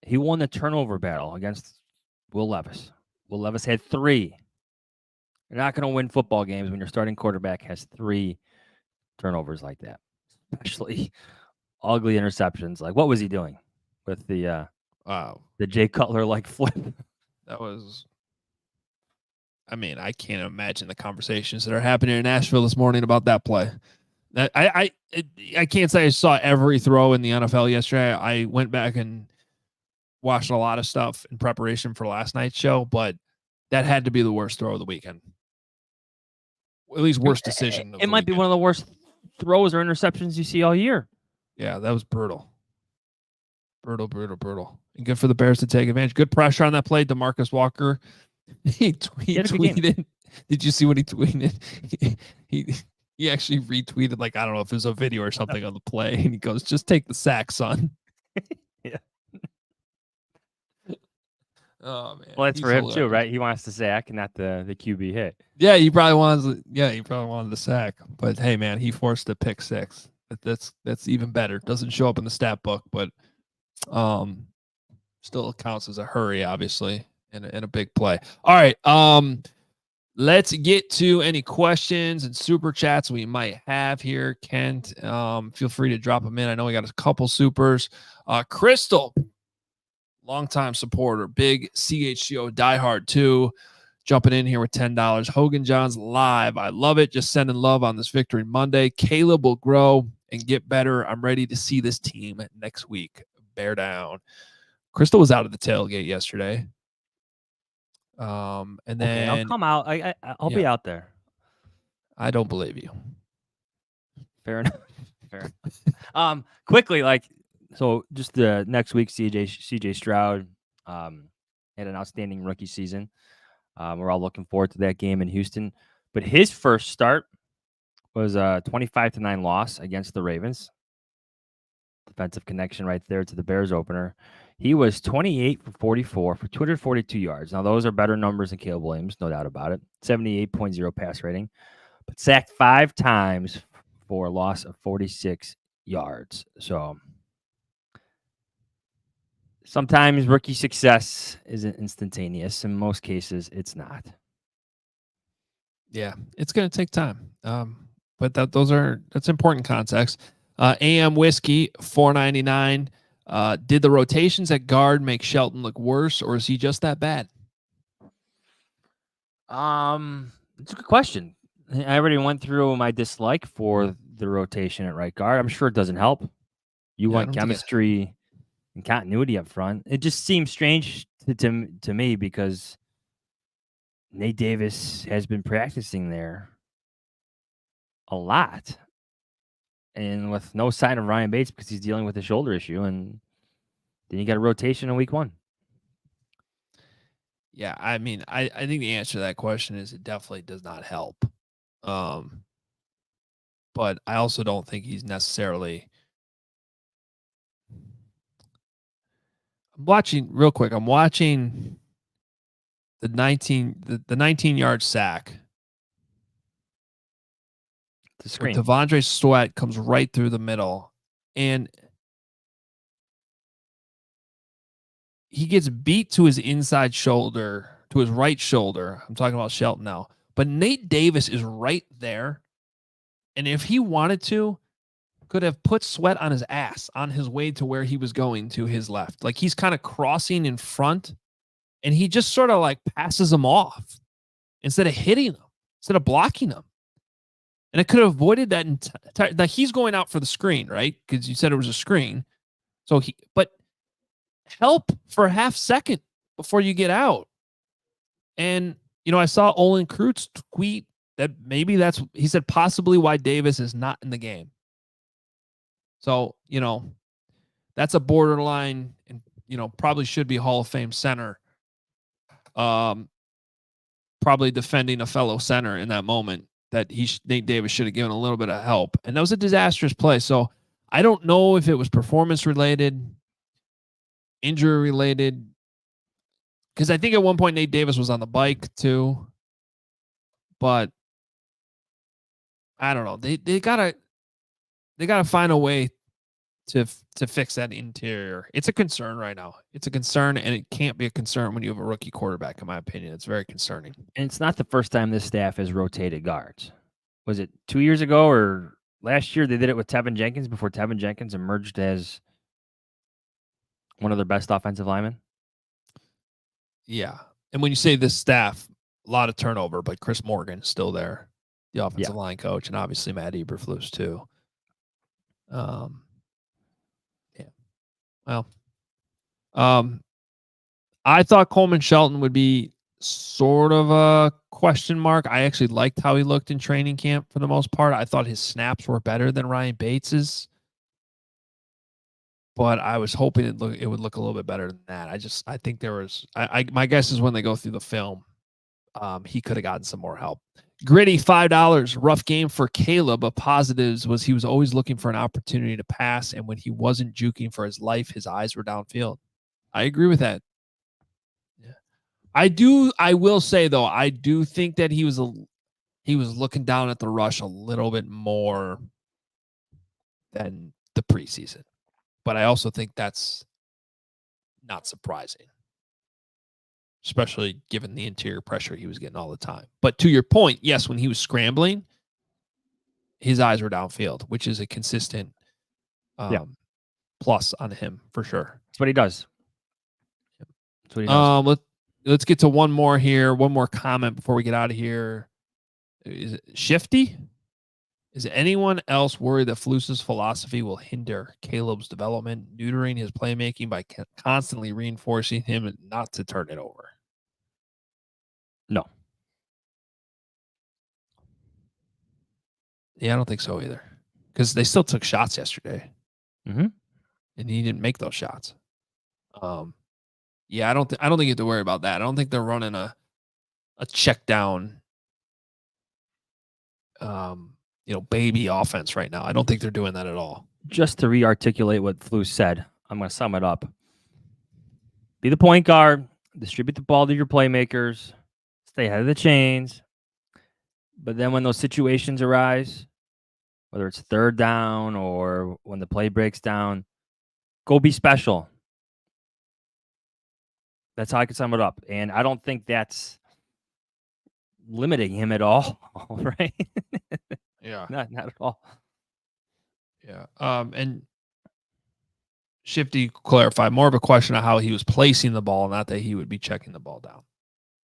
he won the turnover battle against Will Levis. Will Levis had 3. You're not going to win football games when your starting quarterback has 3 turnovers like that, especially ugly interceptions. Like, what was he doing with the Jay Cutler like flip? That was, I mean, I can't imagine the conversations that are happening in Nashville this morning about that play. I can't say I saw every throw in the NFL yesterday. I went back and watched a lot of stuff in preparation for last night's show, but that had to be the worst throw of the weekend. At least worst decision. It might be one of the worst throws or interceptions you see all year. Yeah, that was brutal. Brutal. And good for the Bears to take advantage. Good pressure on that play. DeMarcus Walker, he tweeted. Did you see what he tweeted? He actually retweeted, like, I don't know if it was a video or something on the play, and he goes, "Just take the sack, son." Yeah. Oh man. Well, that's for him too, right? He wants the sack and not the QB hit. Yeah, he probably wanted the sack. But hey, man, he forced a pick 6. That's even better. Doesn't show up in the stat book, but still counts as a hurry, obviously, and a big play. All right. Let's get to any questions and super chats we might have here. Kent, feel free to drop them in. I know we got a couple supers. Crystal, longtime supporter, big CHGO diehard too, jumping in here with $10. Hoge Jahns live. I love it. Just sending love on this Victory Monday. Caleb will grow and get better. I'm ready to see this team next week. Bear down. Crystal was out of the tailgate yesterday. And then I'll come out. I'll be out there. I don't believe you. Fair enough. Fair enough. Quickly, so just the next week, CJ Stroud had an outstanding rookie season. We're all looking forward to that game in Houston. But his first start was a 25-9 loss against the Ravens. Defensive connection right there to the Bears opener. He was 28 for 44 for 242 yards. Now, those are better numbers than Caleb Williams, no doubt about it. 78.0 pass rating, but sacked 5 times for a loss of 46 yards. So sometimes rookie success isn't instantaneous. In most cases, it's not. Yeah, it's going to take time. But that's important context. AM Whiskey, $4.99. Did the rotations at guard make Shelton look worse, or is he just that bad? It's a good question. I already went through my dislike for the rotation at right guard. I'm sure it doesn't help. You want chemistry and continuity up front. It just seems strange to me because Nate Davis has been practicing there a lot. And with no sign of Ryan Bates because he's dealing with a shoulder issue. And Then you got a rotation in week 1. Yeah, I mean, I think the answer to that question is it definitely does not help. But I also don't think he's necessarily. I'm watching the 19-yard sack. The screen. Devondre Sweat comes right through the middle, and he gets beat to his inside shoulder, to his right shoulder. I'm talking about Shelton now. But Nate Davis is right there. And if he wanted to, could have put Sweat on his ass on his way to where he was going to his left. Like he's kind of crossing in front, and he just sort of like passes him off instead of hitting him, instead of blocking him. And it could have avoided that entire. Like he's going out for the screen, right? Because you said it was a screen. But help for a half second before you get out. And, I saw Olin Kreutz tweet that maybe he said possibly why Davis is not in the game. So, that's a borderline and, probably should be Hall of Fame center. Probably defending a fellow center in that moment that Nate Davis should have given a little bit of help. And that was a disastrous play. So I don't know if it was performance related, injury related, because I think at one point Nate Davis was on the bike too. But I don't know. They gotta find a way to fix that interior. It's a concern right now. It's a concern, and it can't be a concern when you have a rookie quarterback, in my opinion. It's very concerning. And it's not the first time this staff has rotated guards. Was it 2 years ago or last year they did it with Tevin Jenkins before Tevin Jenkins emerged as one of their best offensive linemen? Yeah. And when you say this staff, a lot of turnover, but Chris Morgan is still there, the offensive line coach, and obviously Matt Eberflus too. Yeah. Well, I thought Coleman Shelton would be sort of a question mark. I actually liked how he looked in training camp for the most part. I thought his snaps were better than Ryan Bates's, but I was hoping it would look a little bit better than that. I think there was. My guess is when they go through the film, he could have gotten some more help. Gritty, $5. Rough game for Caleb. But positives was he was always looking for an opportunity to pass, and when he wasn't juking for his life, his eyes were downfield. I agree with that. Yeah, I will say though, I do think that he was looking down at the rush a little bit more than the preseason, but I also think that's not surprising, especially given the interior pressure he was getting all the time. But to your point, yes, when he was scrambling, his eyes were downfield, which is a consistent plus on him for sure. That's what he does. That's what he does. Let's get to one more here. One more comment before we get out of here. Is it Shifty? Is anyone else worried that Flus's philosophy will hinder Caleb's development, neutering his playmaking by constantly reinforcing him not to turn it over? No. Yeah, I don't think so either. Because they still took shots yesterday. Mm-hmm. And he didn't make those shots. Yeah, I don't think you have to worry about that. I don't think they're running a check down baby offense right now. I don't think they're doing that at all. Just to re-articulate what Flus said, I'm going to sum it up. Be the point guard, distribute the ball to your playmakers, stay ahead of the chains. But then when those situations arise, whether it's third down or when the play breaks down, go be special. That's how I could sum it up. And I don't think that's limiting him at all, right? Yeah. Not at all. Yeah. And Shifty clarified more of a question of how he was placing the ball, not that he would be checking the ball down.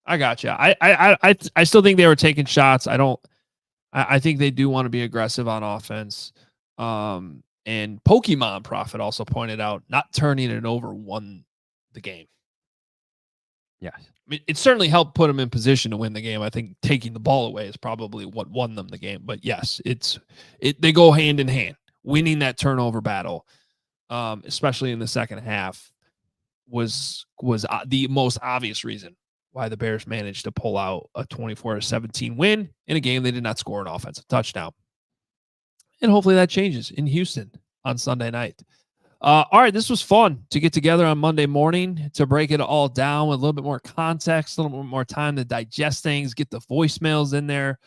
I got you. I still think they were taking shots. I think they do want to be aggressive on offense. And Pokemon Prophet also pointed out not turning it over won the game. Yes. I mean, it certainly helped put them in position to win the game. I think taking the ball away is probably what won them the game. But yes, they go hand in hand. Winning that turnover battle, especially in the second half, was the most obvious reason why the Bears managed to pull out a 24-17 win in a game they did not score an offensive touchdown. And hopefully that changes in Houston on Sunday night. All right, this was fun to get together on Monday morning to break it all down with a little bit more context, a little bit more time to digest things, get the voicemails in there.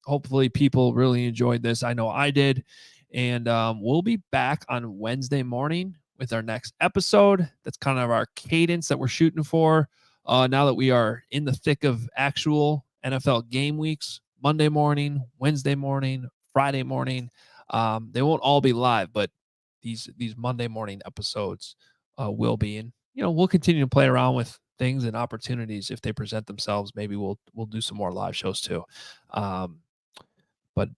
Hopefully people really enjoyed this. I know I did. And we'll be back on Wednesday morning with our next episode. That's kind of our cadence that we're shooting for now that we are in the thick of actual NFL game weeks. Monday morning, Wednesday morning, Friday morning. They won't all be live, but these Monday morning episodes will be. And we'll continue to play around with things and opportunities if they present themselves. Maybe we'll do some more live shows too. But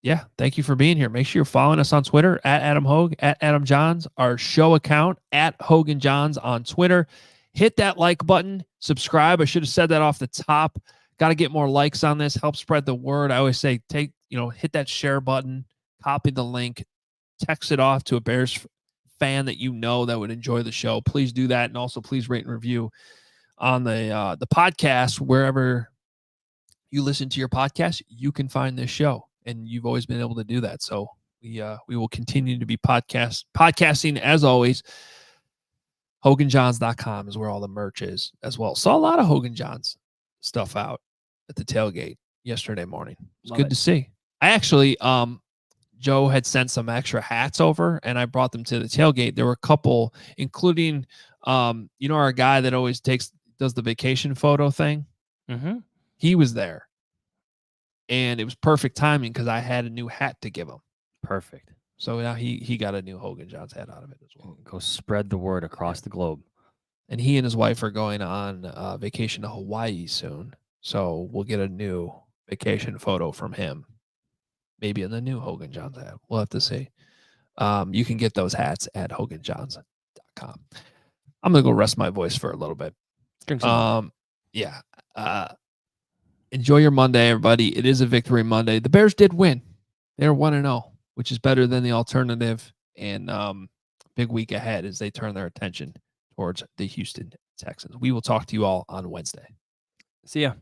yeah, thank you for being here. Make sure you're following us on Twitter at Adam Hoge, at Adam Johns, our show account at Hoge Jahns on Twitter. Hit that like button, subscribe. I should have said that off the top. Got to get more likes on this, help spread the word. I always say, hit that share button, copy the link, text it off to a Bears fan that that would enjoy the show. Please do that. And also please rate and review on the podcast. Wherever you listen to your podcast, you can find this show. And you've always been able to do that. So we will continue to be podcasting as always. HoganJahns.com is where all the merch is as well. Saw a lot of Hoge Jahns stuff out at the tailgate yesterday morning. It's good to see. I actually, Joe had sent some extra hats over and I brought them to the tailgate. There were a couple, including, our guy that always does the vacation photo thing. Mm-hmm. He was there. And it was perfect timing because I had a new hat to give him. Perfect. So now he got a new Hoge Jahns hat out of it as well. Go spread the word across the globe. And he and his wife are going on vacation to Hawaii soon. So we'll get a new vacation photo from him. Maybe in the new Hoge Jahns hat. We'll have to see. You can get those hats at HoganJahns.com. I'm going to go rest my voice for a little bit. Enjoy your Monday, everybody. It is a victory Monday. The Bears did win. They're 1-0, which is better than the alternative. And big week ahead as they turn their attention towards the Houston Texans. We will talk to you all on Wednesday. See ya.